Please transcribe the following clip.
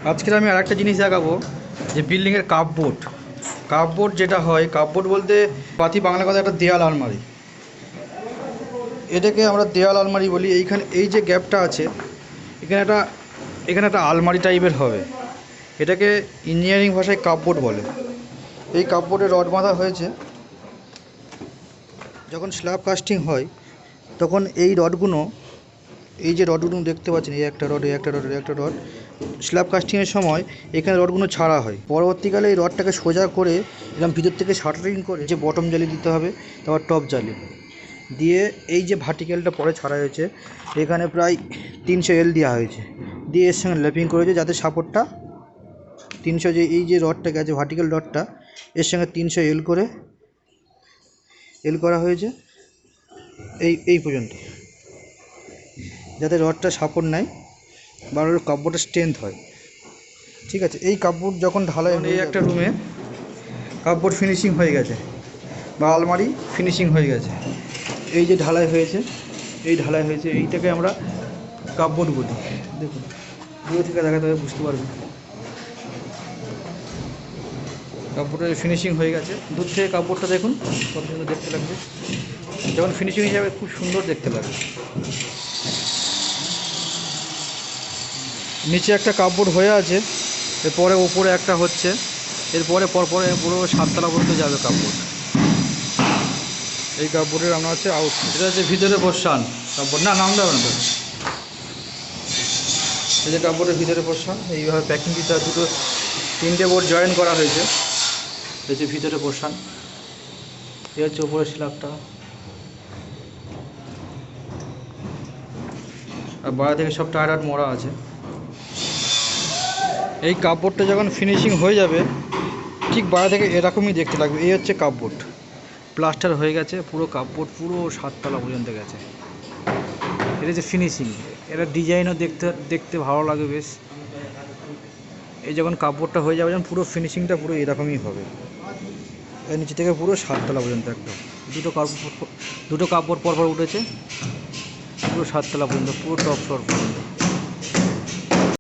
আজকে আমি আরেকটা জিনিস দেখাবো যে বিল্ডিংয়ের কাপবোর্ড। কাপবোর্ড যেটা হয়, কাপবোর্ড বলতে পাতি বাংলা কথা একটা দেয়াল আলমারি। এটাকে আমরা দেয়াল আলমারি বলি। এইখানে এই যে গ্যাপটা আছে, এখানে একটা আলমারি টাইপের হবে। এটাকে ইঞ্জিনিয়ারিং ভাষায় কাপবোর্ড বলে। এই কাপবোর্ডে রড বাঁধা হয়েছে। যখন স্ল্যাব কাস্টিং হয় তখন এই রডগুলো, এই যে রডগুলো দেখতে পাচ্ছেন, এই একটা রড, এই একটা রড, এই একটা রড, স্ল্যাব কাস্টিংয়ের সময় এখানে রডগুলো ছাড়া হয়। পরবর্তীকালে এই রডটাকে সোজা করে এরকম ভিতর থেকে শাটারিং করে যে বটম জালি দিতে হবে, তারপর টপ জালি দিয়ে এই যে ভার্টিক্যালটা পরে ছাড়া হয়েছে, এখানে প্রায় 300 এল দেওয়া হয়েছে, দিয়ে এর সঙ্গে ল্যাপিং করেছে যাতে সাপোর্টটা 300, যে এই যে রডটা গেছে ভার্টিক্যাল রডটা, এর সঙ্গে 300 এল করে এল করা হয়েছে এই পর্যন্ত, যাতে রডটা সাপোর্ট নেয় বা কাপবোর্ডের স্ট্রেংথ হয়। ঠিক আছে, এই কাপবোর্ড যখন ঢালাই, এই একটা রুমে কাপবোর্ড ফিনিশিং হয়ে গেছে বা আলমারি ফিনিশিং হয়ে গেছে। এই যে ঢালাই হয়েছে, এইটাকে আমরা কাপবোর্ড বলি। দেখুন, দূর থেকে দেখাতে হবে, বুঝতে পারবেন। কাপড়ের ফিনিশিং হয়ে গেছে। দূর থেকে কাপড়টা দেখুন কত সুন্দর দেখতে লাগবে। যখন ফিনিশিং হিসাবে খুব সুন্দর দেখতে লাগবে। নিচে একটা কাপড় হয়ে আছে, এরপরে ওপরে একটা হচ্ছে, এরপরে পরপরে পুরো 7 তলা পর্যন্ত যাবে কাপড়। এই কাপড়ের আমরা হচ্ছে আউটফিট। এটা হচ্ছে ভিতরে পোর্শন কাপড়, না নাম দেবে না তো। এই যে কাপড়ের ভিতরে পোর্শন, এইভাবে প্যাকিং দিতে হয়। 3টে বোর্ড জয়েন করা হয়েছে। এই যে ভিতরে পোর্শন, এই হচ্ছে ওপরের স্ল্যাবটা, আর বাইরে থেকে সব টায়ার মোড়া আছে। এই কাপড়টা যখন ফিনিশিং হয়ে যাবে ঠিক বাইরে থেকে এরকমই দেখতে লাগবে। এই হচ্ছে কাপবোর্ড, প্লাস্টার হয়ে গেছে পুরো, কাপবোর্ড পুরো 7 তলা পর্যন্ত গেছে। এটা হচ্ছে ফিনিশিং। এটা ডিজাইনও দেখতে ভালো লাগে বেশ। এই যখন কাপড়টা হয়ে যাবে, যখন পুরো ফিনিশিংটা পুরো এরকমই হবে। এর নিচে থেকে পুরো 7 তলা পর্যন্ত একদম দুটো কাপড় পরপর উঠেছে, পুরো 7 তলা পর্যন্ত, পুরো টপ ফ্লোর পর্যন্ত।